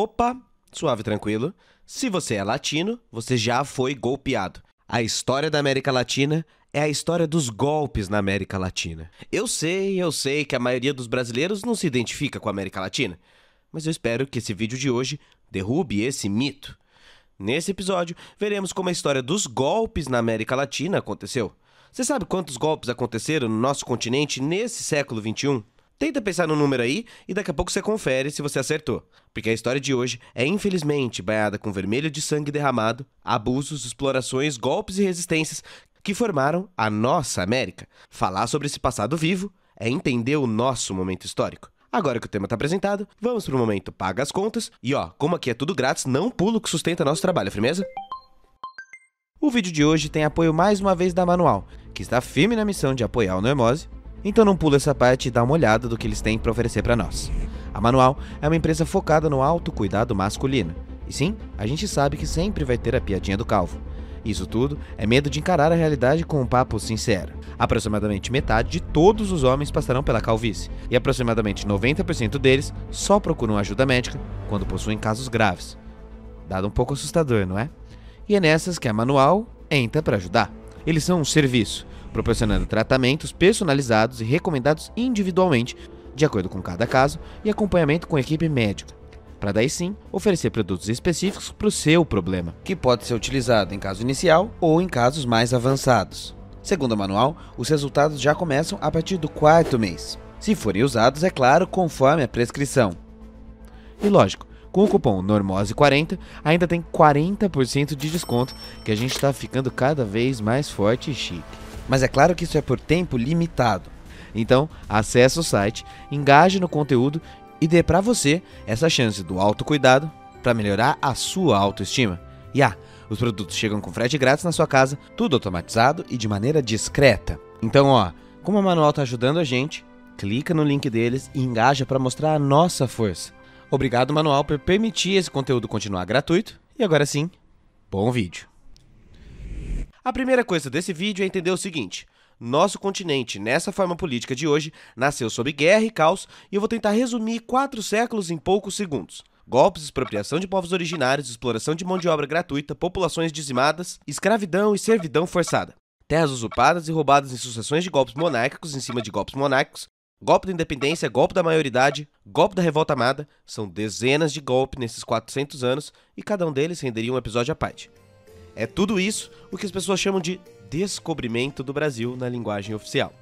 Opa, suave tranquilo. Se você é latino, você já foi golpeado. A história da América Latina é a história dos golpes na América Latina. Eu sei que a maioria dos brasileiros não se identifica com a América Latina, mas eu espero que esse vídeo de hoje derrube esse mito. Nesse episódio, veremos como a história dos golpes na América Latina aconteceu. Você sabe quantos golpes aconteceram no nosso continente nesse século XXI? Tenta pensar no número aí e daqui a pouco você confere se você acertou. Porque a história de hoje é infelizmente banhada com vermelho de sangue derramado, abusos, explorações, golpes e resistências que formaram a nossa América. Falar sobre esse passado vivo é entender o nosso momento histórico. Agora que o tema está apresentado, vamos pro momento Paga as Contas. E como aqui é tudo grátis, não pula o que sustenta nosso trabalho, firmeza? O vídeo de hoje tem apoio mais uma vez da Manual, que está firme na missão de apoiar o Normose. Então não pula essa parte e dá uma olhada do que eles têm para oferecer para nós. A Manual é uma empresa focada no autocuidado masculino. E sim, a gente sabe que sempre vai ter a piadinha do calvo. Isso tudo é medo de encarar a realidade com um papo sincero. Aproximadamente metade de todos os homens passarão pela calvície, e aproximadamente 90% deles só procuram ajuda médica quando possuem casos graves. Dado um pouco assustador, não é? E é nessas que a Manual entra para ajudar. Eles são um serviço, proporcionando tratamentos personalizados e recomendados individualmente, de acordo com cada caso, e acompanhamento com equipe médica, para daí sim oferecer produtos específicos para o seu problema, que pode ser utilizado em caso inicial ou em casos mais avançados. Segundo a Manual, os resultados já começam a partir do 4º mês, se forem usados, é claro, conforme a prescrição. E lógico, com o cupom NORMOSE40 ainda tem 40% de desconto, que a gente está ficando cada vez mais forte e chique. Mas é claro que isso é por tempo limitado. Então, acesse o site, engaje no conteúdo e dê para você essa chance do autocuidado para melhorar a sua autoestima. E os produtos chegam com frete grátis na sua casa, tudo automatizado e de maneira discreta. Então, como a Manual está ajudando a gente, clica no link deles e engaja para mostrar a nossa força. Obrigado, Manual, por permitir esse conteúdo continuar gratuito. E agora sim, bom vídeo. A primeira coisa desse vídeo é entender o seguinte: nosso continente, nessa forma política de hoje, nasceu sob guerra e caos, e eu vou tentar resumir 4 séculos em poucos segundos. Golpes, expropriação de povos originários, exploração de mão de obra gratuita, populações dizimadas, escravidão e servidão forçada. Terras usurpadas e roubadas em sucessões de golpes monárquicos em cima de golpes monárquicos, golpe da independência, golpe da maioridade, golpe da revolta armada. São dezenas de golpes nesses 400 anos, e cada um deles renderia um episódio à parte. É tudo isso o que as pessoas chamam de descobrimento do Brasil na linguagem oficial.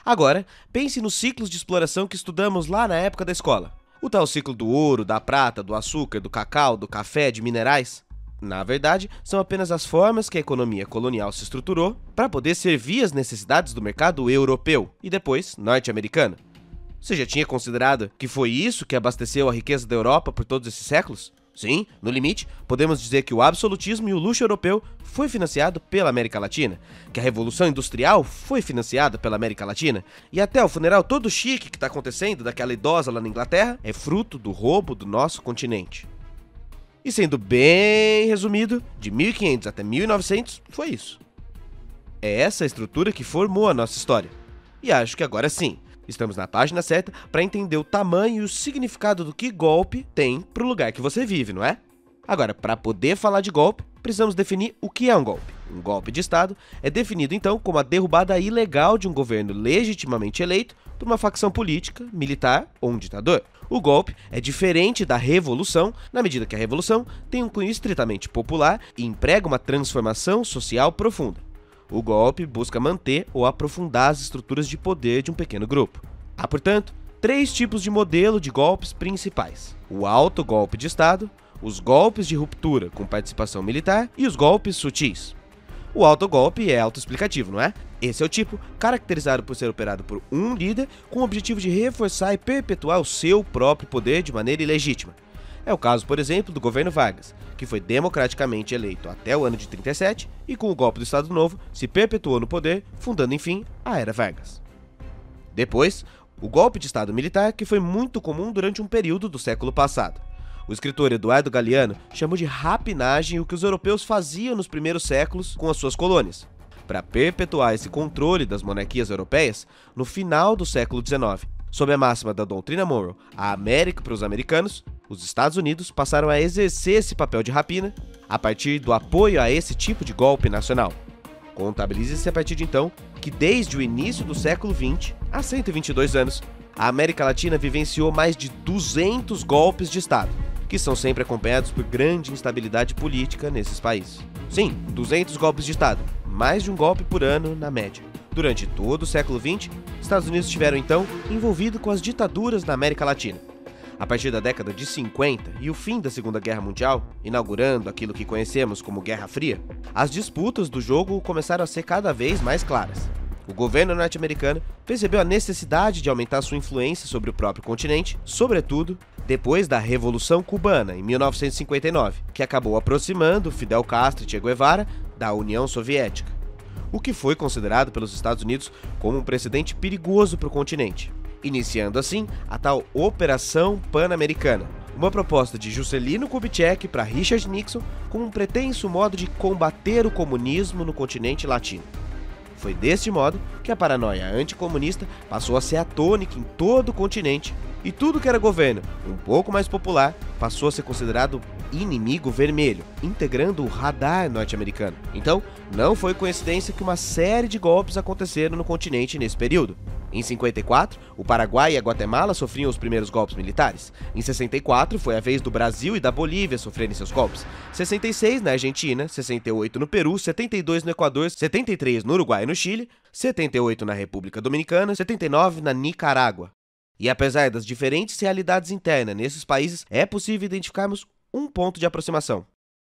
Agora, pense nos ciclos de exploração que estudamos lá na época da escola. O tal ciclo do ouro, da prata, do açúcar, do cacau, do café, de minerais. Na verdade, são apenas as formas que a economia colonial se estruturou para poder servir as necessidades do mercado europeu e depois norte-americano. Você já tinha considerado que foi isso que abasteceu a riqueza da Europa por todos esses séculos? Sim, no limite, podemos dizer que o absolutismo e o luxo europeu foi financiado pela América Latina, que a Revolução Industrial foi financiada pela América Latina, e até o funeral todo chique que está acontecendo daquela idosa lá na Inglaterra é fruto do roubo do nosso continente. E sendo bem resumido, de 1500 até 1900 foi isso. É essa a estrutura que formou a nossa história. E acho que agora sim, estamos na página certa para entender o tamanho e o significado do que golpe tem para o lugar que você vive, não é? Agora, para poder falar de golpe, precisamos definir o que é um golpe. Um golpe de Estado é definido então como a derrubada ilegal de um governo legitimamente eleito por uma facção política, militar ou um ditador. O golpe é diferente da revolução, na medida que a revolução tem um cunho estritamente popular e emprega uma transformação social profunda. O golpe busca manter ou aprofundar as estruturas de poder de um pequeno grupo. Há, portanto, 3 tipos de modelo de golpes principais: o autogolpe de Estado, os golpes de ruptura com participação militar e os golpes sutis. O autogolpe é autoexplicativo, não é? Esse é o tipo caracterizado por ser operado por um líder com o objetivo de reforçar e perpetuar o seu próprio poder de maneira ilegítima. É o caso, por exemplo, do governo Vargas, que foi democraticamente eleito até o ano de 37 e com o golpe do Estado Novo se perpetuou no poder, fundando enfim a Era Vargas. Depois, o golpe de Estado militar, que foi muito comum durante um período do século passado. O escritor Eduardo Galeano chamou de rapinagem o que os europeus faziam nos primeiros séculos com as suas colônias. para perpetuar esse controle das monarquias europeias no final do século XIX. Sob a máxima da doutrina Monroe, a América para os americanos, os Estados Unidos passaram a exercer esse papel de rapina a partir do apoio a esse tipo de golpe nacional. Contabilize-se a partir de então que desde o início do século XX, há 122 anos, a América Latina vivenciou mais de 200 golpes de Estado, que são sempre acompanhados por grande instabilidade política nesses países. Sim, 200 golpes de Estado, mais de um golpe por ano na média. Durante todo o século XX, Estados Unidos estiveram então envolvidos com as ditaduras na América Latina. A partir da década de 50 e o fim da Segunda Guerra Mundial, inaugurando aquilo que conhecemos como Guerra Fria, as disputas do jogo começaram a ser cada vez mais claras. O governo norte-americano percebeu a necessidade de aumentar sua influência sobre o próprio continente, sobretudo depois da Revolução Cubana, em 1959, que acabou aproximando Fidel Castro e Che Guevara da União Soviética, o que foi considerado pelos Estados Unidos como um precedente perigoso para o continente, iniciando assim a tal Operação Pan-Americana, uma proposta de Juscelino Kubitschek para Richard Nixon com um pretenso modo de combater o comunismo no continente latino. Foi deste modo que a paranoia anticomunista passou a ser a tônica em todo o continente e tudo que era governo um pouco mais popular passou a ser considerado inimigo vermelho, integrando o radar norte-americano. Então, não foi coincidência que uma série de golpes aconteceram no continente nesse período. Em 54, o Paraguai e a Guatemala sofriam os primeiros golpes militares. Em 64, foi a vez do Brasil e da Bolívia sofrerem seus golpes. 66 na Argentina, 68 no Peru, 72 no Equador, 73 no Uruguai e no Chile, 78 na República Dominicana, 79 na Nicarágua. E apesar das diferentes realidades internas nesses países, é possível identificarmos um ponto de aproximação.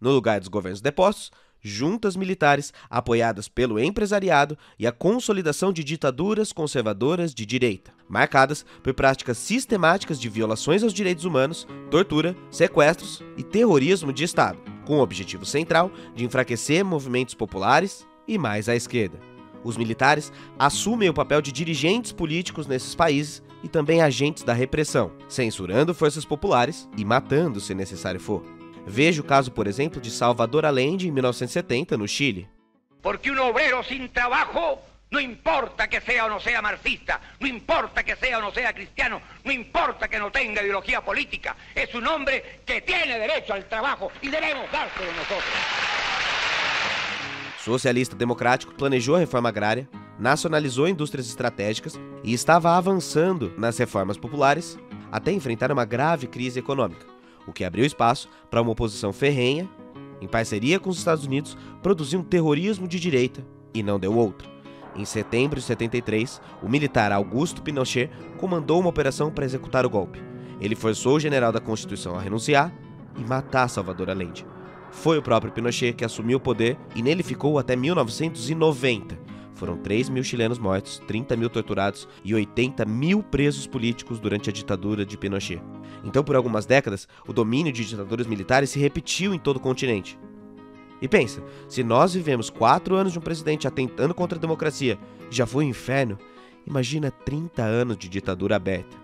No lugar dos governos depostos, juntas militares apoiadas pelo empresariado e a consolidação de ditaduras conservadoras de direita, marcadas por práticas sistemáticas de violações aos direitos humanos, tortura, sequestros e terrorismo de Estado, com o objetivo central de enfraquecer movimentos populares e mais à esquerda. Os militares assumem o papel de dirigentes políticos nesses países e também agentes da repressão, censurando forças populares e matando se necessário for. Veja o caso, por exemplo, de Salvador Allende em 1970, no Chile. Porque um obrero sem trabalho, não importa que seja ou não seja marxista, não importa que seja ou não seja cristiano, não importa que não tenha ideologia política, é um homem que tem direito ao trabalho e devemos dárselo nós. Socialista democrático, planejou a reforma agrária, nacionalizou indústrias estratégicas e estava avançando nas reformas populares até enfrentar uma grave crise econômica, o que abriu espaço para uma oposição ferrenha, em parceria com os Estados Unidos, produzir um terrorismo de direita e não deu outra. Em setembro de 73, o militar Augusto Pinochet comandou uma operação para executar o golpe. Ele forçou o general da Constituição a renunciar e matar Salvador Allende. Foi o próprio Pinochet que assumiu o poder e nele ficou até 1990. Foram 3 mil chilenos mortos, 30 mil torturados e 80 mil presos políticos durante a ditadura de Pinochet. Então, por algumas décadas, o domínio de ditaduras militares se repetiu em todo o continente. E pensa, se nós vivemos 4 anos de um presidente atentando contra a democracia e já foi um inferno, imagina 30 anos de ditadura aberta.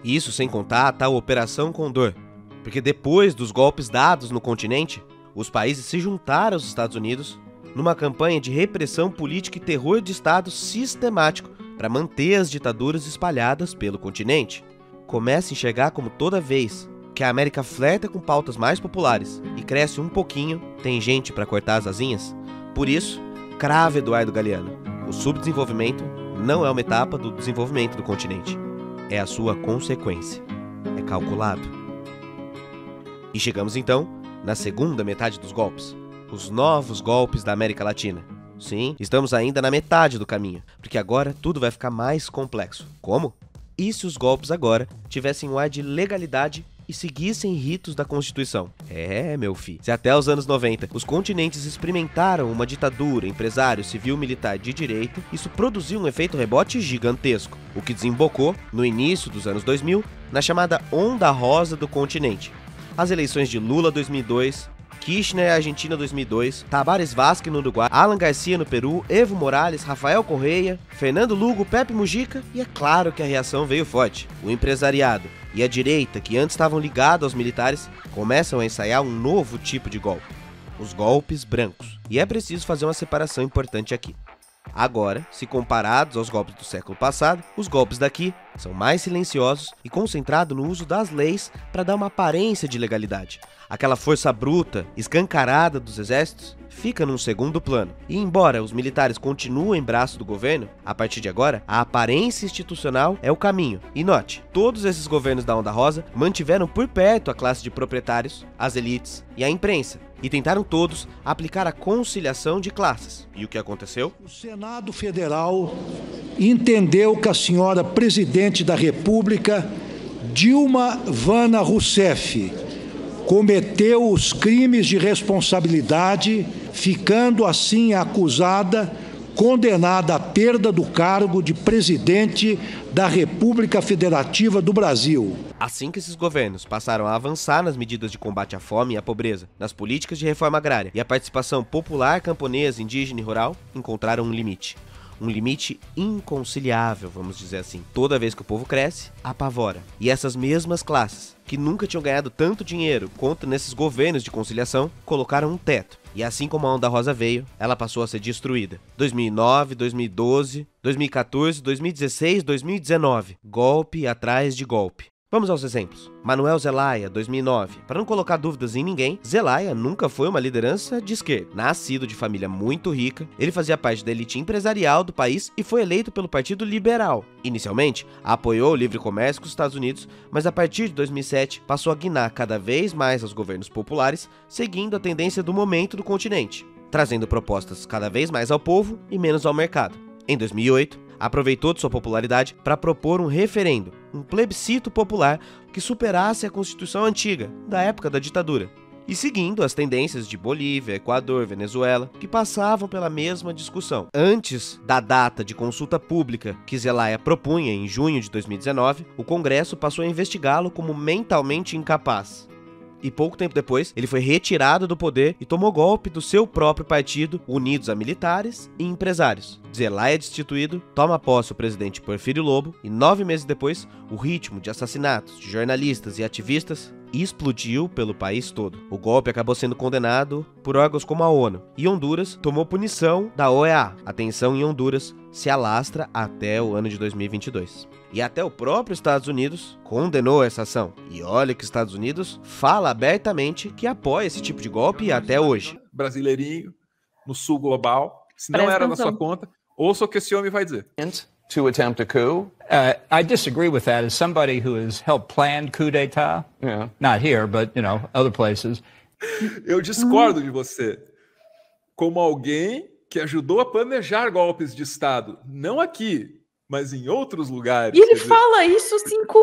E isso sem contar a tal Operação Condor, porque depois dos golpes dados no continente, os países se juntaram aos Estados Unidos numa campanha de repressão política e terror de Estado sistemático para manter as ditaduras espalhadas pelo continente. Comece a enxergar como toda vez que a América flerta com pautas mais populares e cresce um pouquinho, tem gente para cortar as asinhas? Por isso, crave Eduardo Galeano, o subdesenvolvimento não é uma etapa do desenvolvimento do continente, é a sua consequência, é calculado. E chegamos então na segunda metade dos golpes, os novos golpes da América Latina. Sim, estamos ainda na metade do caminho, porque agora tudo vai ficar mais complexo. Como? E se os golpes agora tivessem um ar de legalidade e seguissem ritos da Constituição? Meu filho, se até os anos 90 os continentes experimentaram uma ditadura empresário civil-militar de direita, isso produziu um efeito rebote gigantesco, o que desembocou, no início dos anos 2000, na chamada Onda Rosa do continente. As eleições de Lula 2002, Kirchner Argentina 2002, Tabarez Vázquez no Uruguai, Alan Garcia no Peru, Evo Morales, Rafael Correia, Fernando Lugo, Pepe Mujica, e é claro que a reação veio forte. O empresariado e a direita, que antes estavam ligados aos militares, começam a ensaiar um novo tipo de golpe. os golpes brancos. E é preciso fazer uma separação importante aqui. Agora, se comparados aos golpes do século passado, os golpes daqui são mais silenciosos e concentrados no uso das leis para dar uma aparência de legalidade. Aquela força bruta, escancarada dos exércitos, fica num segundo plano. E embora os militares continuem braço do governo, a partir de agora, a aparência institucional é o caminho. E note, todos esses governos da Onda Rosa mantiveram por perto a classe de proprietários, as elites e a imprensa, e tentaram todos aplicar a conciliação de classes. E o que aconteceu? O Senado Federal entendeu que a senhora Presidente da República, Dilma Vana Rousseff, cometeu os crimes de responsabilidade, ficando assim acusada, condenada à perda do cargo de Presidente da República Federativa do Brasil. Assim que esses governos passaram a avançar nas medidas de combate à fome e à pobreza, nas políticas de reforma agrária e a participação popular camponesa, indígena e rural, encontraram um limite. Um limite inconciliável, vamos dizer assim. Toda vez que o povo cresce, apavora. E essas mesmas classes, que nunca tinham ganhado tanto dinheiro quanto nesses governos de conciliação, colocaram um teto. E assim como a Onda Rosa veio, ela passou a ser destruída. 2009, 2012, 2014, 2016, 2019. Golpe atrás de golpe. Vamos aos exemplos. Manuel Zelaya, 2009. Para não colocar dúvidas em ninguém, Zelaya nunca foi uma liderança de esquerda. Nascido de família muito rica, ele fazia parte da elite empresarial do país e foi eleito pelo Partido Liberal. Inicialmente, apoiou o livre comércio com os Estados Unidos, mas a partir de 2007 passou a guinar cada vez mais aos governos populares, seguindo a tendência do momento do continente, trazendo propostas cada vez mais ao povo e menos ao mercado. Em 2008, aproveitou de sua popularidade para propor um referendo, um plebiscito popular que superasse a Constituição antiga, da época da ditadura, e seguindo as tendências de Bolívia, Equador, Venezuela, que passavam pela mesma discussão. Antes da data de consulta pública que Zelaya propunha em junho de 2019, o Congresso passou a investigá-lo como mentalmente incapaz. E pouco tempo depois, ele foi retirado do poder e tomou golpe do seu próprio partido, unidos a militares e empresários. Zelaya é destituído, toma posse o presidente Porfírio Lobo e 9 meses depois, o ritmo de assassinatos de jornalistas e ativistas explodiu pelo país todo. O golpe acabou sendo condenado por órgãos como a ONU e Honduras tomou punição da OEA. A tensão em Honduras se alastra até o ano de 2022. E até o próprio Estados Unidos condenou essa ação. E olha que Estados Unidos fala abertamente que apoia esse tipo de golpe até hoje. Brasileirinho, no sul global, se não era na sua conta, ouça o que esse homem vai dizer. To attempt a coup? I disagree with that. As somebody who has helped plan coup d'etat, not here, but, other places. Eu discordo de você. Como alguém que ajudou a planejar golpes de Estado, não aqui, mas em outros lugares. E ele fala isso assim com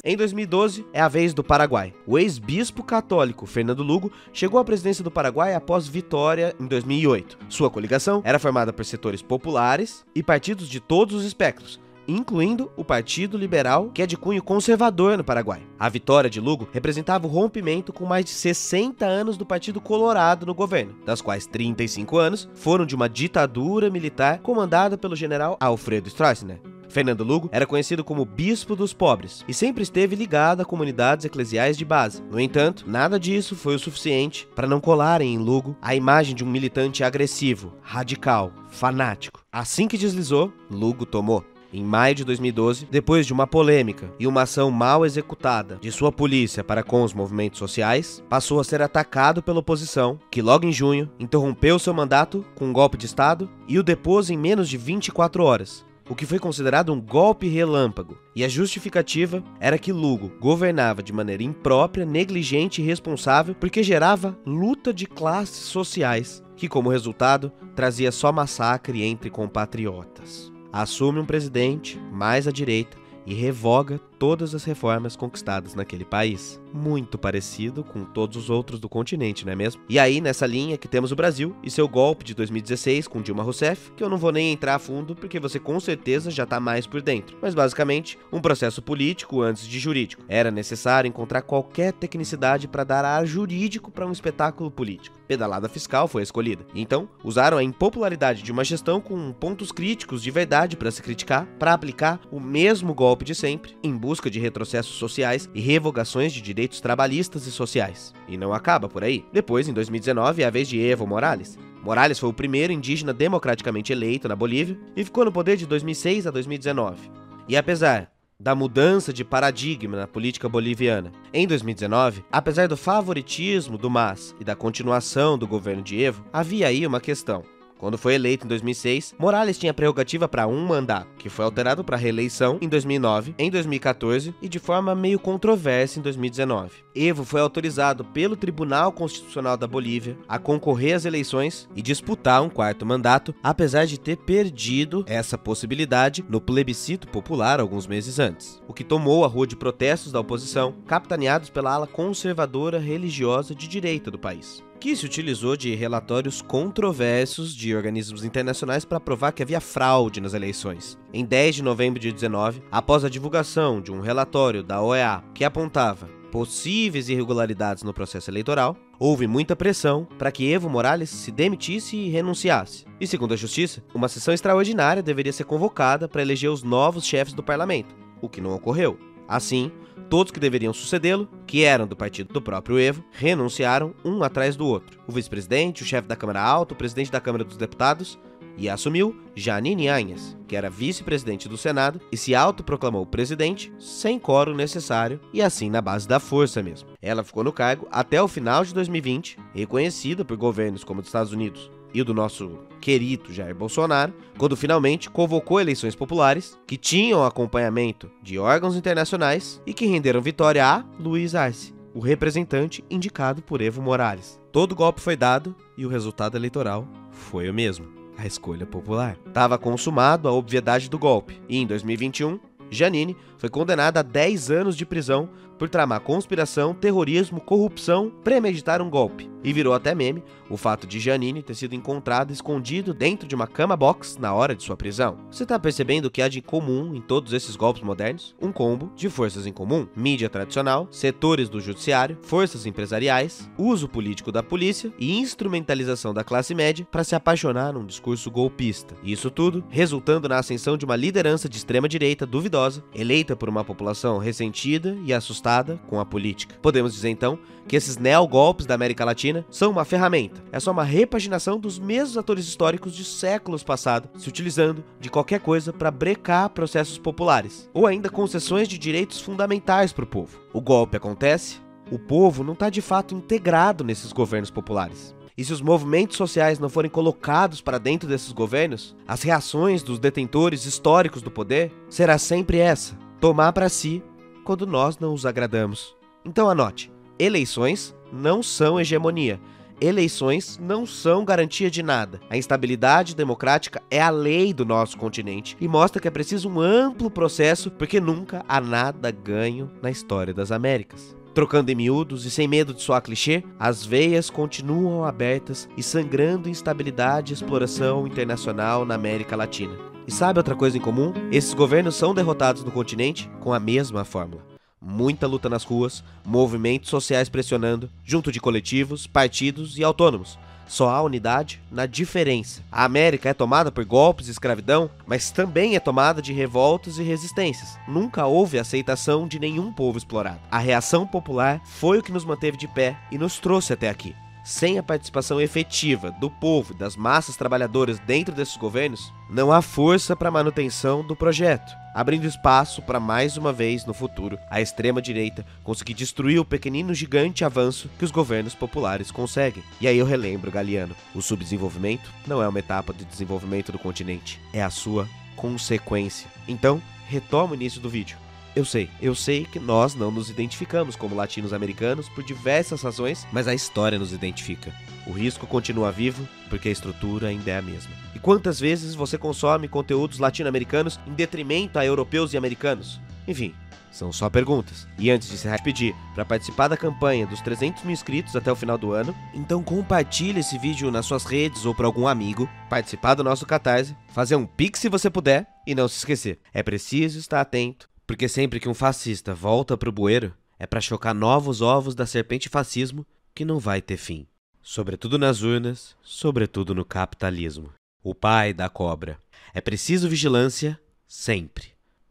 Em 2012, é a vez do Paraguai. O ex-bispo católico Fernando Lugo chegou à presidência do Paraguai após vitória em 2008. Sua coligação era formada por setores populares e partidos de todos os espectros, incluindo o Partido Liberal, que é de cunho conservador no Paraguai. A vitória de Lugo representava o rompimento com mais de 60 anos do Partido Colorado no governo, das quais 35 anos foram de uma ditadura militar comandada pelo general Alfredo Stroessner. Fernando Lugo era conhecido como Bispo dos Pobres e sempre esteve ligado a comunidades eclesiais de base. No entanto, nada disso foi o suficiente para não colarem em Lugo a imagem de um militante agressivo, radical, fanático. Assim que deslizou, Lugo tomou. Em maio de 2012, depois de uma polêmica e uma ação mal executada de sua polícia para com os movimentos sociais, passou a ser atacado pela oposição, que logo em junho interrompeu seu mandato com um golpe de Estado e o depôs em menos de 24 horas. O que foi considerado um golpe relâmpago, e a justificativa era que Lugo governava de maneira imprópria, negligente e irresponsável porque gerava luta de classes sociais, que como resultado trazia só massacre entre compatriotas. Assume um presidente mais à direita e revoga todas as reformas conquistadas naquele país. Muito parecido com todos os outros do continente, não é mesmo? E aí, nessa linha que temos o Brasil e seu golpe de 2016 com Dilma Rousseff, que eu não vou nem entrar a fundo porque você com certeza já tá mais por dentro. Mas basicamente, um processo político antes de jurídico. Era necessário encontrar qualquer tecnicidade para dar ar jurídico para um espetáculo político. Pedalada fiscal foi escolhida. Então, usaram a impopularidade de uma gestão com pontos críticos de verdade para se criticar, para aplicar o mesmo golpe de sempre, em busca busca de retrocessos sociais e revogações de direitos trabalhistas e sociais. E não acaba por aí. Depois, em 2019, é a vez de Evo Morales. Morales foi o primeiro indígena democraticamente eleito na Bolívia e ficou no poder de 2006 a 2019. E apesar da mudança de paradigma na política boliviana em 2019, apesar do favoritismo do MAS e da continuação do governo de Evo, havia aí uma questão. Quando foi eleito em 2006, Morales tinha prerrogativa para um mandato, que foi alterado para reeleição em 2009, em 2014 e de forma meio controversa em 2019. Evo foi autorizado pelo Tribunal Constitucional da Bolívia a concorrer às eleições e disputar um quarto mandato, apesar de ter perdido essa possibilidade no plebiscito popular alguns meses antes, o que tomou a rua de protestos da oposição, capitaneados pela ala conservadora religiosa de direita do país, que se utilizou de relatórios controversos de organismos internacionais para provar que havia fraude nas eleições. Em 10 de novembro de 2019, após a divulgação de um relatório da OEA que apontava possíveis irregularidades no processo eleitoral, houve muita pressão para que Evo Morales se demitisse e renunciasse. E segundo a Justiça, uma sessão extraordinária deveria ser convocada para eleger os novos chefes do parlamento, o que não ocorreu. Assim, todos que deveriam sucedê-lo, que eram do partido do próprio Evo, renunciaram um atrás do outro. O vice-presidente, o chefe da Câmara Alta, o presidente da Câmara dos Deputados, e assumiu Jeanine Áñez, que era vice-presidente do Senado e se autoproclamou presidente sem quórum necessário e assim na base da força mesmo. Ela ficou no cargo até o final de 2020, reconhecida por governos como os Estados Unidos e o do nosso querido Jair Bolsonaro, quando finalmente convocou eleições populares que tinham acompanhamento de órgãos internacionais e que renderam vitória a Luiz Arce, o representante indicado por Evo Morales. Todo golpe foi dado e o resultado eleitoral foi o mesmo. A escolha popular. Estava consumado a obviedade do golpe e em 2021, Jeanine foi condenada a 10 anos de prisão por tramar conspiração, terrorismo, corrupção, premeditar um golpe. E virou até meme o fato de Jeanine ter sido encontrado escondido dentro de uma cama-box na hora de sua prisão. Você tá percebendo o que há de comum em todos esses golpes modernos? Um combo de forças em comum, mídia tradicional, setores do judiciário, forças empresariais, uso político da polícia e instrumentalização da classe média para se apaixonar num discurso golpista. E isso tudo resultando na ascensão de uma liderança de extrema-direita duvidosa, eleita por uma população ressentida e assustada com a política. Podemos dizer então que esses neogolpes da América Latina são uma ferramenta. É só uma repaginação dos mesmos atores históricos de séculos passados, se utilizando de qualquer coisa para brecar processos populares, ou ainda concessões de direitos fundamentais para o povo. O golpe acontece, o povo não está de fato integrado nesses governos populares. E se os movimentos sociais não forem colocados para dentro desses governos, as reações dos detentores históricos do poder será sempre essa: tomar para si quando nós não os agradamos. Então anote, eleições não são hegemonia. Eleições não são garantia de nada. A instabilidade democrática é a lei do nosso continente e mostra que é preciso um amplo processo porque nunca há nada ganho na história das Américas. Trocando em miúdos e sem medo de soar clichê, as veias continuam abertas e sangrando instabilidade e exploração internacional na América Latina. E sabe outra coisa em comum? Esses governos são derrotados no continente com a mesma fórmula. Muita luta nas ruas, movimentos sociais pressionando, junto de coletivos, partidos e autônomos. Só há unidade na diferença. A América é tomada por golpes e escravidão, mas também é tomada de revoltas e resistências. Nunca houve aceitação de nenhum povo explorado. A reação popular foi o que nos manteve de pé e nos trouxe até aqui. Sem a participação efetiva do povo e das massas trabalhadoras dentro desses governos, não há força para a manutenção do projeto, abrindo espaço para mais uma vez no futuro a extrema-direita conseguir destruir o pequenino gigante avanço que os governos populares conseguem. E aí eu relembro Galeano, o subdesenvolvimento não é uma etapa de desenvolvimento do continente, é a sua consequência. Então, retoma o início do vídeo. Eu sei que nós não nos identificamos como latinos-americanos por diversas razões, mas a história nos identifica. O risco continua vivo porque a estrutura ainda é a mesma. E quantas vezes você consome conteúdos latino-americanos em detrimento a europeus e americanos? Enfim, são só perguntas. E antes de se despedir, para participar da campanha dos 300 mil inscritos até o final do ano, então compartilhe esse vídeo nas suas redes ou para algum amigo, participar do nosso Catarse, fazer um pix se você puder e não se esquecer, é preciso estar atento. Porque sempre que um fascista volta pro bueiro, é para chocar novos ovos da serpente fascismo que não vai ter fim. Sobretudo nas urnas, sobretudo no capitalismo. O pai da cobra. É preciso vigilância sempre.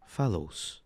Falou-se.